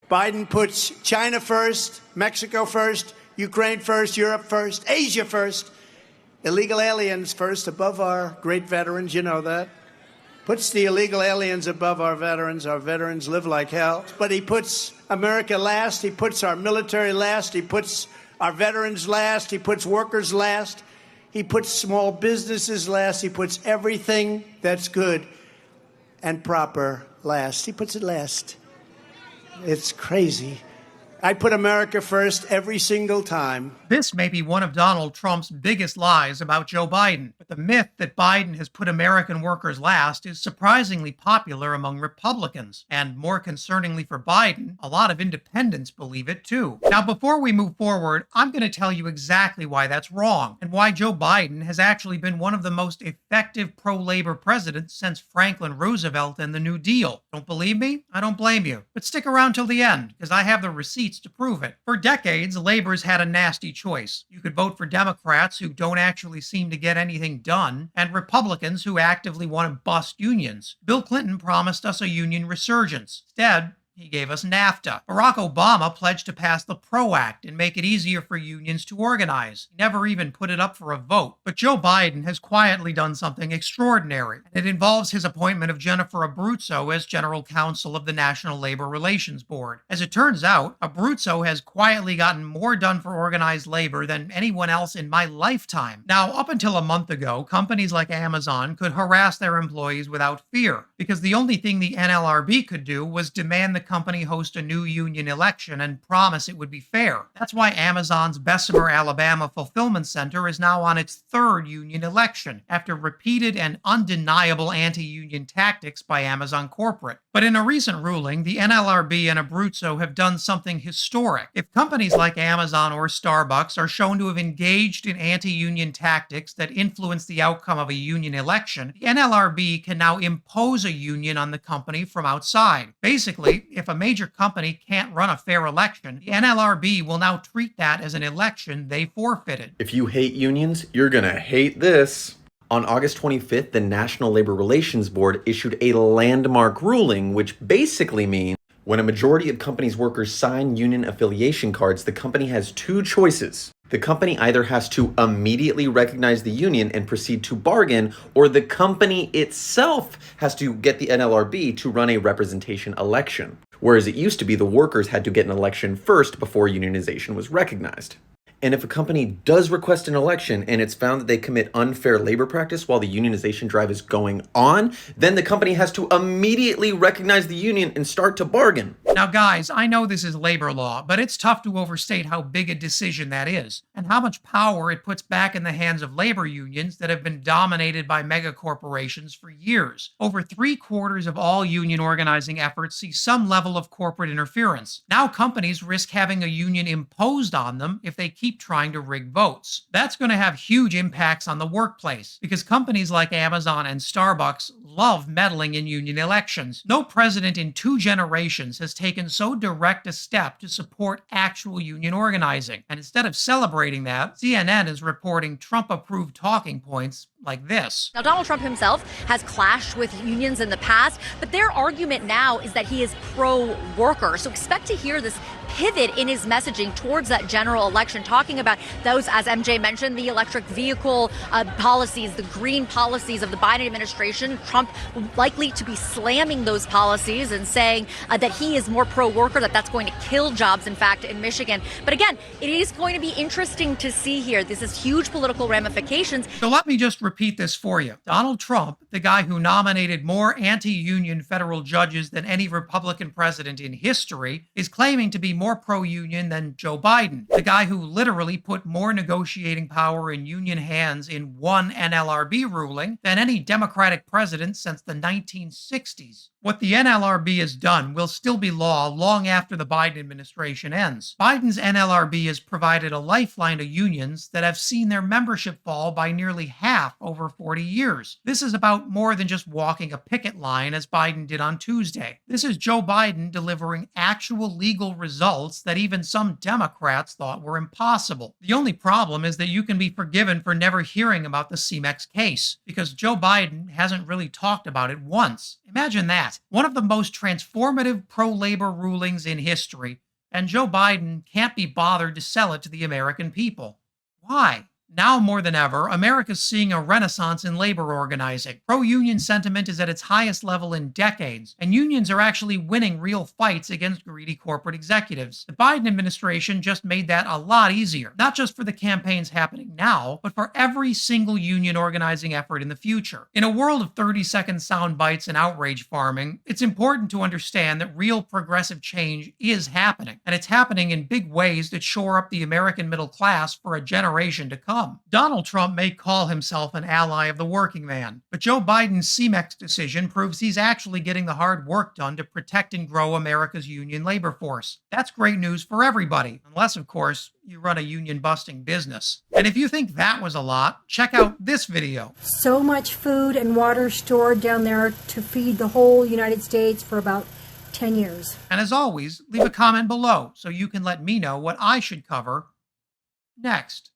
Biden puts China first, Mexico first, Ukraine first, Europe first, Asia first, illegal aliens first, above our great veterans, you know that. Puts the illegal aliens above our veterans. Our veterans live like hell. But he puts America last. He puts our military last. He puts our veterans last. He puts workers last. He puts small businesses last. He puts everything that's good and proper last. He puts it last. It's crazy. I put America first every single time. This may be one of Donald Trump's biggest lies about Joe Biden, but the myth that Biden has put American workers last is surprisingly popular among Republicans. And more concerningly for Biden, a lot of independents believe it too. Now, before we move forward, I'm going to tell you exactly why that's wrong, and why Joe Biden has actually been one of the most effective pro-labor presidents since Franklin Roosevelt and the New Deal. Don't believe me? I don't blame you. But stick around till the end, because I have the receipts to prove it. For decades, labor's had a nasty choice. You could vote for Democrats who don't actually seem to get anything done, and Republicans who actively want to bust unions. Bill Clinton promised us a union resurgence. Instead, he gave us NAFTA. Barack Obama pledged to pass the PRO Act and make it easier for unions to organize. He never even put it up for a vote. But Joe Biden has quietly done something extraordinary. It involves his appointment of Jennifer Abruzzo as general counsel of the National Labor Relations Board. As it turns out, Abruzzo has quietly gotten more done for organized labor than anyone else in my lifetime. Now, up until a month ago, companies like Amazon could harass their employees without fear, because the only thing the NLRB could do was demand the company host a new union election and promise it would be fair. That's why Amazon's Bessemer, Alabama fulfillment center is now on its third union election, after repeated and undeniable anti-union tactics by Amazon corporate. But in a recent ruling, the NLRB and Abruzzo have done something historic. If companies like Amazon or Starbucks are shown to have engaged in anti-union tactics that influence the outcome of a union election, the NLRB can now impose a union on the company from outside. Basically, if a major company can't run a fair election, the NLRB will now treat that as an election they forfeited. If you hate unions, you're gonna hate this. On August 25th, the National Labor Relations Board issued a landmark ruling, which basically means when a majority of companies' workers sign union affiliation cards, the company has two choices. The company either has to immediately recognize the union and proceed to bargain, or the company itself has to get the NLRB to run a representation election. Whereas it used to be the workers had to get an election first before unionization was recognized. And if a company does request an election and it's found that they commit unfair labor practice while the unionization drive is going on, then the company has to immediately recognize the union and start to bargain. Now guys, I know this is labor law, but it's tough to overstate how big a decision that is, and how much power it puts back in the hands of labor unions that have been dominated by mega corporations for years. Over 3/4 of all union organizing efforts see some level of corporate interference. Now companies risk having a union imposed on them if they keep trying to rig votes. That's going to have huge impacts on the workplace, because companies like Amazon and Starbucks love meddling in union elections. No president in 2 generations has taken so direct a step to support actual union organizing. And instead of celebrating that, CNN is reporting Trump-approved talking points like this. Now, Donald Trump himself has clashed with unions in the past, but their argument now is that he is pro-worker. So expect to hear this pivot in his messaging towards that general election, talking about those, as MJ mentioned, the electric vehicle policies, the green policies of the Biden administration. Trump likely to be slamming those policies and saying that he is more pro-worker, that that's going to kill jobs, in fact, in Michigan. But again, it is going to be interesting to see here. This is huge political ramifications. So let me just repeat this for you. Donald Trump, the guy who nominated more anti-union federal judges than any Republican president in history, is claiming to be more pro-union than Joe Biden, the guy who literally put more negotiating power in union hands in one NLRB ruling than any Democratic president since the 1960s. What the NLRB has done will still be law long after the Biden administration ends. Biden's NLRB has provided a lifeline to unions that have seen their membership fall by nearly half over 40 years. This is about more than just walking a picket line, as Biden did on Tuesday. This is Joe Biden delivering actual legal results that even some Democrats thought were impossible. possible. The only problem is that you can be forgiven for never hearing about the CEMEX case, because Joe Biden hasn't really talked about it once. Imagine that. One of the most transformative pro-labor rulings in history, and Joe Biden can't be bothered to sell it to the American people. Why? Now more than ever, America's seeing a renaissance in labor organizing. Pro-union sentiment is at its highest level in decades, and unions are actually winning real fights against greedy corporate executives. The Biden administration just made that a lot easier, not just for the campaigns happening now, but for every single union organizing effort in the future. In a world of 30-second sound bites and outrage farming, it's important to understand that real progressive change is happening, and it's happening in big ways that shore up the American middle class for a generation to come. Donald Trump may call himself an ally of the working man, but Joe Biden's CEMEX decision proves he's actually getting the hard work done to protect and grow America's union labor force. That's great news for everybody, unless, of course, you run a union-busting business. And if you think that was a lot, check out this video. So much food and water stored down there to feed the whole United States for about 10 years. And as always, leave a comment below so you can let me know what I should cover next.